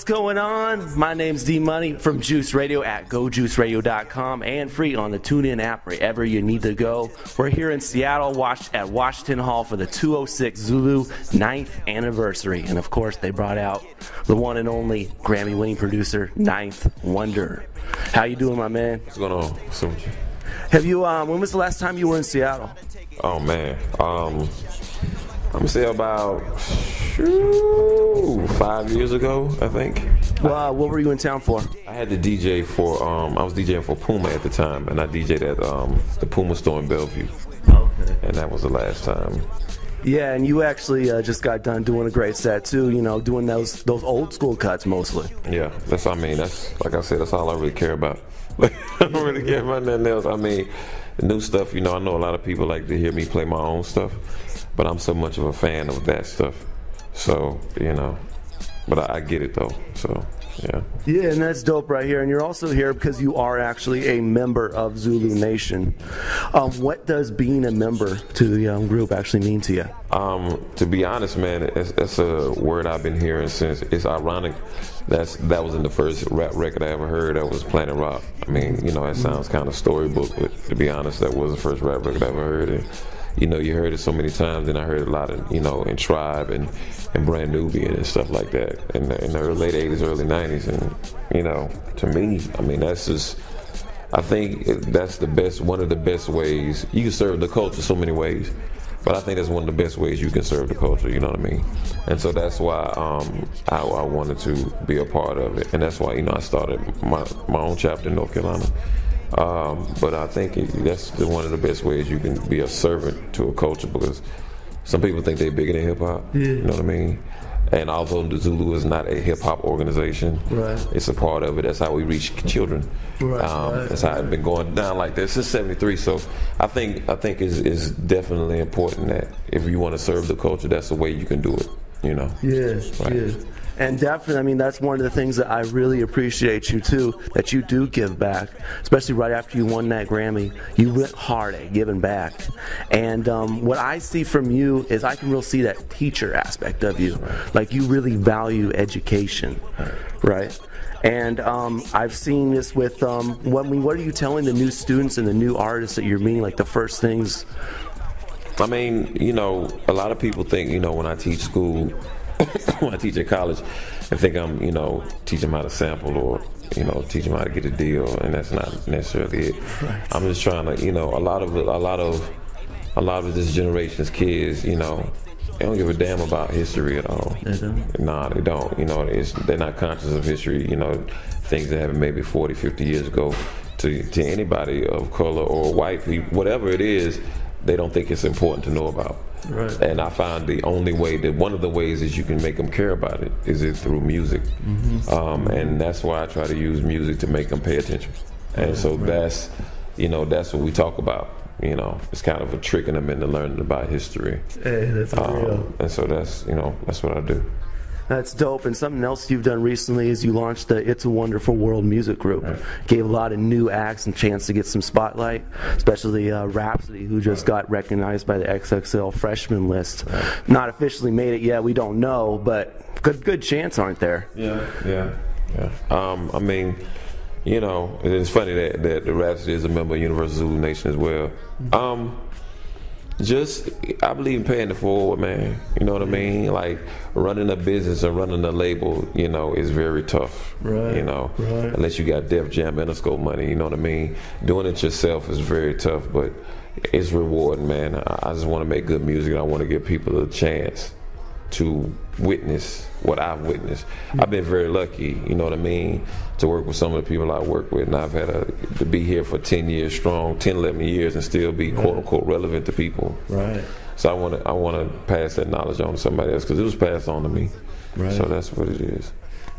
what's going on? My name's D-Money from Juice Radio at GoJuiceRadio.com and free on the TuneIn app wherever you need to go. We're here in Seattle at Washington Hall for the 206 Zulu 9th anniversary. And of course, they brought out the one and only Grammy-winning producer, Ninth Wonder. How you doing, my man? What's going on? Have you, when was the last time you were in Seattle? Oh, man. I'm going to say about 5 years ago, I think. Well, what were you in town for? I had to DJ for, I was DJing for Puma at the time, and I DJ'd at the Puma store in Bellevue. Okay. And that was the last time. Yeah, and you actually just got done doing a great set, too, you know, doing those old school cuts mostly. Yeah, that's like I said, that's all I really care about. I don't really care about nothing else. I mean, the new stuff, you know, I know a lot of people like to hear me play my own stuff, but I'm so much of a fan of that stuff. So, you know, but I get it, though, so, yeah. Yeah, and that's dope right here. And you're also here because you are actually a member of Zulu Nation. What does being a member to the group actually mean to you? To be honest, man, it's a word I've been hearing since. It's ironic that was in the first rap record I ever heard. That was Planet Rock. I mean, you know, it sounds kind of storybook, but to be honest, that was the first rap record I ever heard. And, you know, you heard it so many times, and I heard a lot of, you know, in Tribe and Brand Nubian and stuff like that in the late 80s, early 90s. And, you know, to me, I mean, that's just, I think that's one of the best ways. You can serve the culture so many ways, but I think that's one of the best ways you can serve the culture, you know what I mean? And so that's why I wanted to be a part of it. And that's why, you know, I started my own chapter in North Carolina. But I think that's one of the best ways you can be a servant to a culture, because some people think they're bigger than hip-hop, you know what I mean? And although the Zulu is not a hip-hop organization, right, it's a part of it. That's how we reach children. Right, that's how it's been going down like this since '73. So I think it's definitely important that if you want to serve the culture, that's the way you can do it, you know? Yeah, right. Yeah. And definitely, I mean, that's one of the things that I really appreciate you, too, that you do give back, especially right after you won that Grammy. You went hard at giving back. And what I see from you is I can really see that teacher aspect of you. Like, you really value education, right? And I've seen this with, what are you telling the new students and the new artists that you're meeting, like the first things? I mean, you know, a lot of people think, you know, when I teach school, when I teach at college, I think I'm, you know, teaching them how to sample or, you know, teach them how to get a deal, and that's not necessarily it. Right. I'm just trying to, you know, a lot of this generation's kids, you know, they don't give a damn about history at all. They don't? Nah, they don't. You know, they're not conscious of history, you know, things that happened maybe 40, 50 years ago to anybody of color or white people, whatever it is, they don't think it's important to know about. Right. And I find one of the ways that you can make them care about it is through music. Mm-hmm. And that's why I try to use music to make them pay attention. And so that's what we talk about. You know, it's kind of a tricking them into learning about history. Hey, that's real. And so that's what I do. That's dope. And something else you've done recently is you launched the It's a Wonderful World music group. Right. Gave a lot of new acts a chance to get some spotlight, especially Rhapsody, who just got recognized by the XXL Freshmen list. Right. Not officially made it yet, we don't know, but good chance, aren't there? Yeah. I mean, you know, it's funny that the Rhapsody is a member of Universal Zulu Nation as well. I believe in paying it forward, man. You know what I mean? Like, running a business or running a label, you know, is very tough. Right. You know, right. Unless you got Def Jam Interscope money, you know what I mean? Doing it yourself is very tough, but it's rewarding, man. I just want to make good music. I want to give people a chance to witness what I've witnessed. I've been very lucky, you know what I mean, to work with some of the people I work with, and I've had to be here for 10 years strong, 10, 11 years, and still be quote unquote relevant to people. Right. So I want to pass that knowledge on to somebody else, because it was passed on to me. Right. So that's what it is.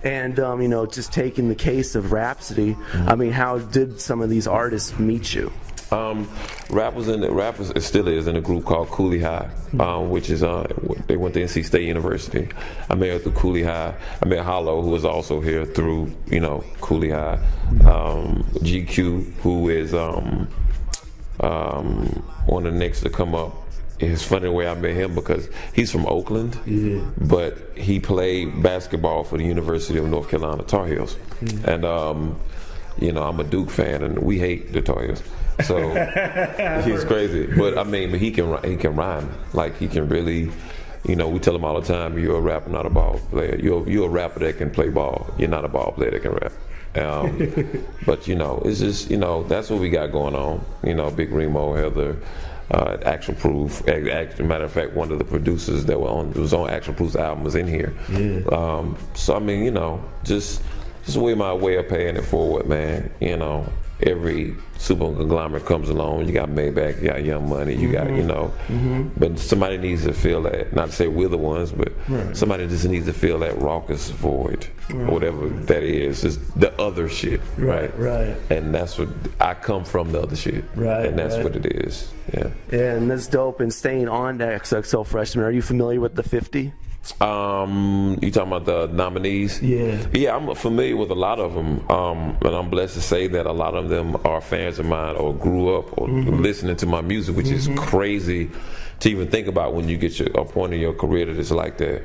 And you know, just taking the case of Rhapsody, I mean, how did some of these artists meet you? Rap still is in a group called Cooley-High, which is they went to NC State University. I met her through Cooley-High. I met Hollow, who was also here through, you know, Cooley-High. GQ, who is one of the next to come up it's funny the way I met him because he's from Oakland, but he played basketball for the University of North Carolina Tar Heels, and you know, I'm a Duke fan, and we hate the Tar Heels. So he's crazy, but I mean, he can rhyme. Like, he can really, you know, we tell him all the time, you're a rapper, not a ball player. You're a rapper that can play ball. You're not a ball player that can rap. But you know, it's just, you know, that's what we got going on. You know, Big Remo, Heather, Actual Proof. Matter of fact, one of the producers that was on Actual Proof's album was in here. So I mean, you know, just my way of paying it forward, man. You know, every super conglomerate comes along. You got Maybach, you got Young Money, you got, you know, but somebody needs to fill that. Not to say we're the ones, but somebody just needs to fill that raucous void, or whatever that is. It's the other shit, right? And that's what I come from, the other shit, and that's what it is. Yeah, and that's dope. And staying on the XXL Freshmen, are you familiar with the 50? You talking about the nominees? Yeah, I'm familiar with a lot of them, and I'm blessed to say that a lot of them are fans of mine or grew up or listening to my music, which is crazy to even think about when you get a point in your career that is like that.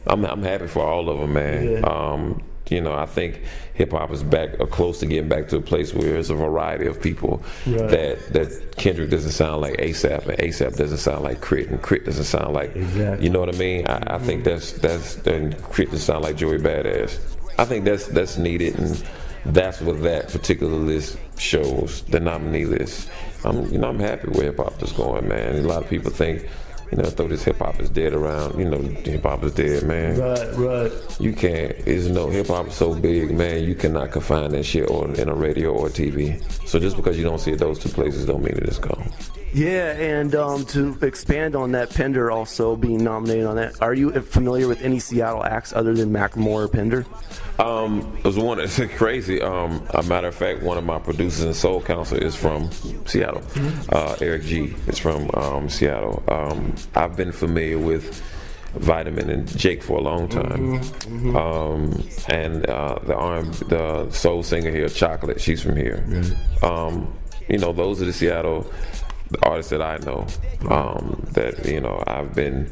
I'm happy for all of them, man. You know, I think hip hop is back, or close to getting back to a place where there's a variety of people. That Kendrick doesn't sound like ASAP, and ASAP doesn't sound like K.R.I.T, and K.R.I.T doesn't sound like, you know what I mean? I think that's and K.R.I.T doesn't sound like Joey Badass. I think that's needed, and that's what that particular list shows, the nominee list. I'm happy where hip hop is going, man. A lot of people think, you know, throw this hip hop is dead around. You know, hip hop is dead, man. You can't. It's no, hip hop is so big, man. You cannot confine that shit in a radio or TV. So just because you don't see it those two places don't mean it is gone. Yeah, and to expand on that, Pender also being nominated on that. Are you familiar with any Seattle acts other than Macklemore or Pender? It was one that's crazy. A matter of fact, one of my producers in Soul Council is from Seattle. Eric G is from Seattle. I've been familiar with Vitamin and Jake for a long time. And the soul singer here, Chocolate, she's from here. You know, those are the Seattle artists that I know, that, you know, I've been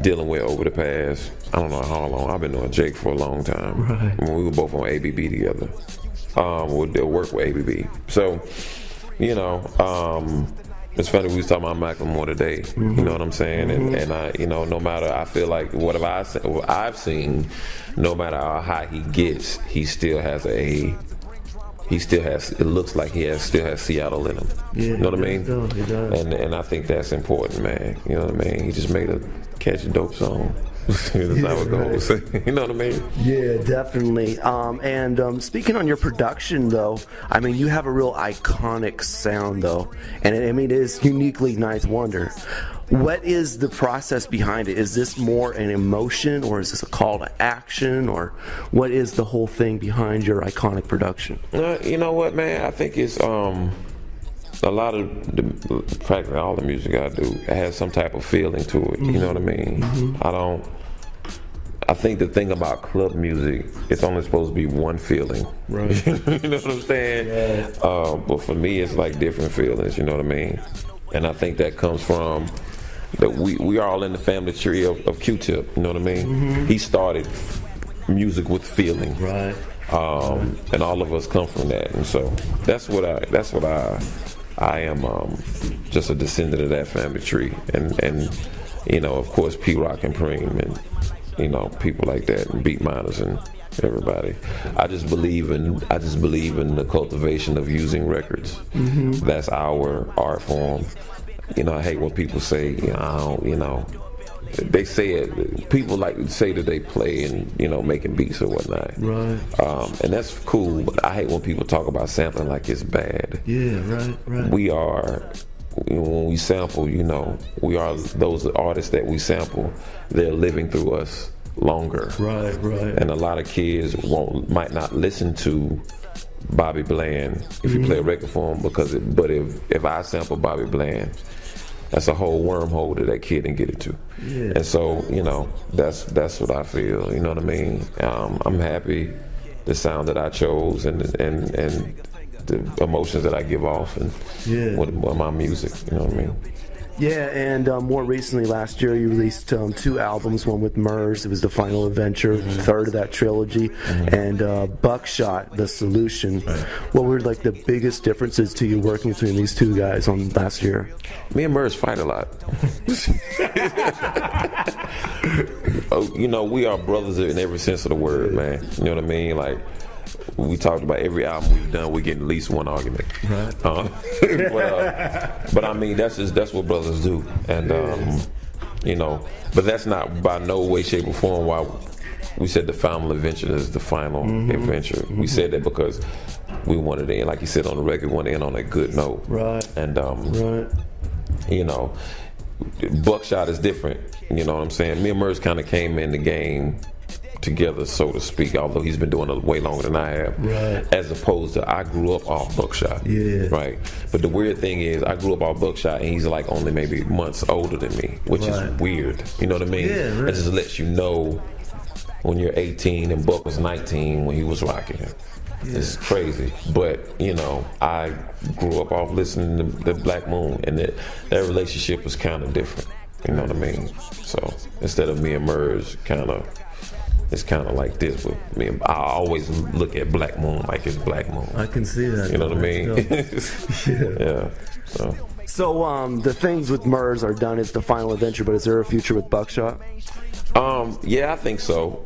dealing with over the past, I don't know how long. I've been knowing Jake for a long time. We were both on ABB together. We'll work with ABB. So, you know, it's funny, we was talking about Macklemore today. You know what I'm saying? And I, you know, no matter, I feel like what I've seen, no matter how high he gets, he still has it looks like he still has Seattle in him. You know what I mean? He does. And I think that's important, man. You know what I mean? He just made a catchy, dope song. That's how it goes. You know what I mean? Yeah, definitely. And speaking on your production, though, I mean, you have a real iconic sound, though. And I mean, it is uniquely Ninth Wonder. What is the process behind it? Is this more an emotion, or is this a call to action, or what is the whole thing behind your iconic production? You know what, man? I think it's a lot of practically all the music I do has some type of feeling to it. You know what I mean? I think the thing about club music, it's only supposed to be one feeling. You know what I'm saying? But for me, it's like different feelings. You know what I mean? And I think that comes from that we are all in the family tree of Q-Tip. You know what I mean? He started music with feeling. And all of us come from that. And so that's what I am, just a descendant of that family tree, and you know, of course, P-Rock and Preem, and you know, people like that, and Beat Miners and everybody. I just believe in the cultivation of using records. That's our art form. You know, I hate when people say, you know, they say it. People like to say that they play and, you know, making beats or whatnot. And that's cool. But I hate when people talk about sampling like it's bad. We are, when we sample, you know, we are those artists that we sample. They're living through us longer. And a lot of kids might not listen to Bobby Bland if you play a record for him, but if I sample Bobby Bland, that's a whole wormhole that kid didn't get it to. And so, you know, that's what I feel. You know what I mean? I'm happy the sound that I chose and the emotions that I give off and with my music. You know what I mean? Yeah, and more recently, last year, you released 2 albums, one with Murs, it was the final adventure, third of that trilogy, and Buckshot, The Solution. Right. What were like the biggest differences to you working between these 2 guys on last year? Me and Murs fight a lot. You know, we are brothers in every sense of the word, man. You know what I mean? Like, we talked about every album we've done, we get at least one argument. Right. But I mean, that's what brothers do, and you know, but that's not by no way, shape, or form why we said the final adventure is the final adventure. We said that because we wanted to end, like you said on the record, we want to end on a good note. Right. And you know, Buckshot is different. You know what I'm saying? Me and Murs kind of came in the game together, so to speak, although he's been doing it way longer than I have. Right. As opposed to, I grew up off Buckshot. Yeah. Right. But the weird thing is, I grew up off Buckshot, and he's like only maybe months older than me, which is weird. You know what I mean? Yeah, right. It just lets you know when you're 18 and Buck was 19 when he was rocking it. Yeah. It's crazy, but you know, I grew up off listening to the Black Moon, and that relationship was kind of different. You know what I mean? So instead of me and Murs, it's kind of like this with me. I always look at Black Moon like it's Black Moon. I can see that. You know what I mean? Yeah. So the things with Murs are done. It's the final adventure, but is there a future with Buckshot? Yeah, I think so.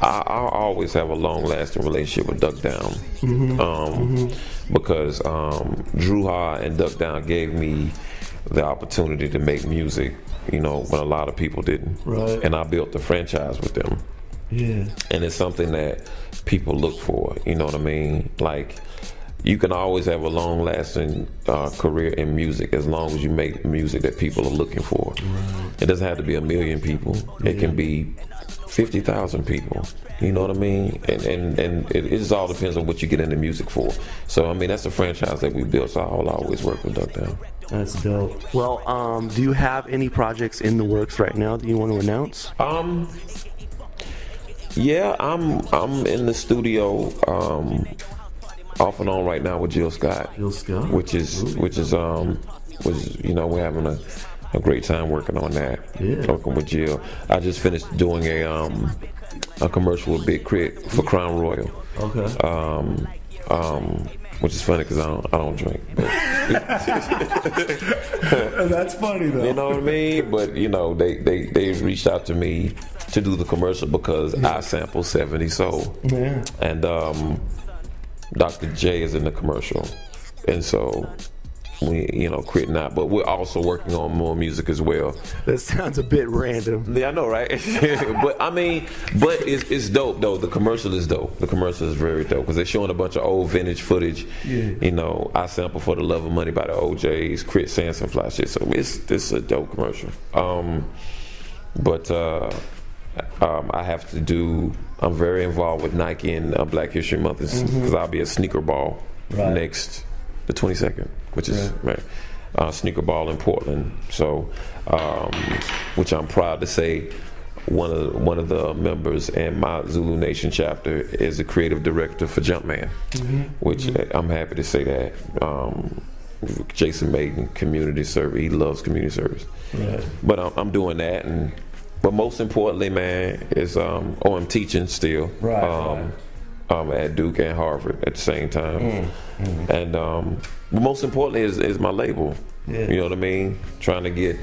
I always have a long-lasting relationship with Duck Down, because Drew Ha and Duck Down gave me the opportunity to make music, you know, when a lot of people didn't. Right. And I built the franchise with them. Yeah. And it's something that people look for, you know what I mean? Like, you can always have a long-lasting career in music as long as you make music that people are looking for. Right. It doesn't have to be 1 million people. It can be 50,000 people. You know what I mean? And it just all depends on what you get into music for. So, I mean, that's a franchise that we built, so I'll always work with Duck Down. That's dope. Well, do you have any projects in the works right now that you want to announce? Yeah, I'm in the studio off and on right now with Jill Scott. Jill Scott, which is you know, we're having a great time working on that. Yeah. Working with Jill. I just finished doing a commercial with Big K.R.I.T for Crown Royal. Okay. Which is funny because I don't drink. That's funny though. You know what I mean? But you know, they reached out to me to do the commercial because I sample 70 Soul. Yeah. And Dr. J is in the commercial, and so we, you know, quit not, but we're also working on more music as well. That sounds a bit random. Yeah, I know, right? But I mean, it's dope though. The commercial is dope. The commercial is very dope because they're showing a bunch of old vintage footage. Yeah. You know, I sample For the Love of Money by the OJs, K.R.I.T saying some fly shit. So it's a dope commercial. I have to do. I'm very involved with Nike and Black History Month because I'll be at Sneaker Ball next, the 22nd, which is Sneaker Ball in Portland. So, which I'm proud to say, one of the members in my Zulu Nation chapter is the creative director for Jumpman, which I'm happy to say that. Jason Maiden, community service. He loves community service. Right. But I'm doing that, but most importantly, man, is I'm teaching still. Right. At Duke and Harvard at the same time. And but most importantly is my label. Yeah. You know what I mean? Trying to get,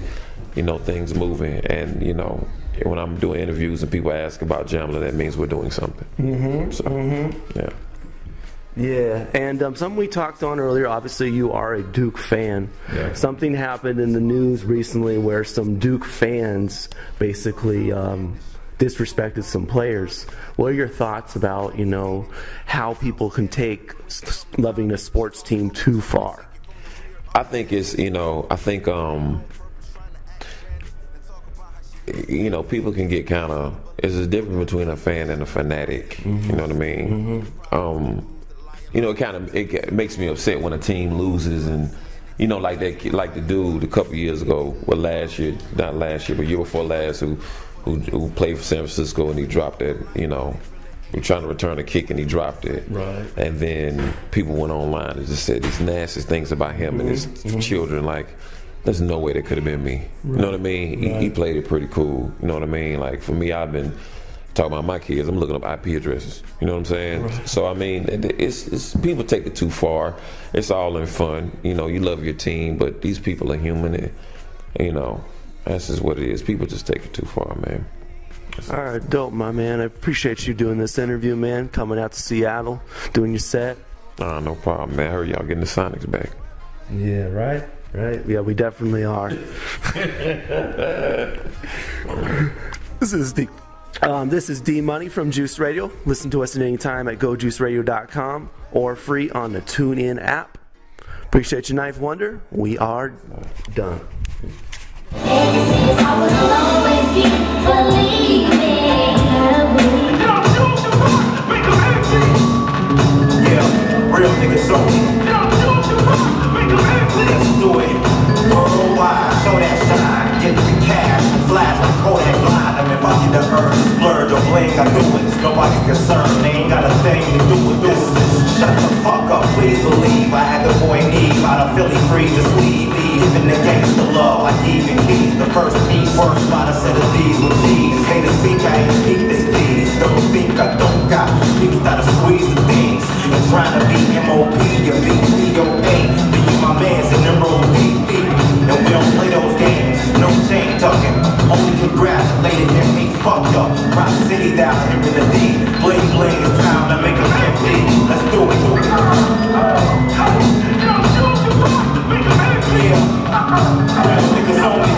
you know, things moving. And, you know, when I'm doing interviews and people ask about Jamla, that means we're doing something. Yeah. Yeah, and something we talked on earlier, obviously you are a Duke fan. Yeah. Something happened in the news recently where some Duke fans basically disrespected some players. What are your thoughts about, you know, how people can take loving a sports team too far? I think it's, you know, you know, people can get kind of, there's a difference between a fan and a fanatic. You know what I mean? You know, it makes me upset when a team loses, and you know, like the dude a couple years ago, well, not last year, but year before last, who played for San Francisco and he dropped it. You know, he was trying to return a kick and he dropped it. Right. And then people went online and just said these nasty things about him and his children. Like, there's no way that could have been me. You know what I mean? He played it pretty cool. You know what I mean? Like for me, I've been talking about my kids. I'm looking up IP addresses. You know what I'm saying? Right. So I mean, it's people take it too far. It's all in fun. You know, you love your team, but these people are human, and you know, that's just what it is. People just take it too far, man. All right, dope, my man. I appreciate you doing this interview, man. Coming out to Seattle, doing your set. No problem, man. I heard y'all getting the Sonics back. Yeah, right. Right? Yeah, we definitely are. This is D Money from Juice Radio. Listen to us at any time at GoJuiceRadio.com or free on the TuneIn app. Appreciate you, Knife Wonder. We are done. Yeah, real niggas only. Let's do it. Worldwide, show that shine. Get the cash, flash, and Kodak line. And if I get the urge, splurge or bling, I do it. Nobody's concerned, they ain't got a thing to do with this. Shut the fuck up, please believe. I had the boy Neve out of Philly free to sleeve. Giving the gangsta love like even keys. The first piece, worst by the set of these with these. Haters think I ain't peep this these. Don't think I don't got peeps that'll squeeze the things. And trying to be MOP, you beat DOA. My man's in them roll deep, and we don't play those games. No chain tucking, only congratulated and me fucked up. Rock City down here in the D. Bling bling, it's time to make a empty. Let's do it. Yeah, real niggas only.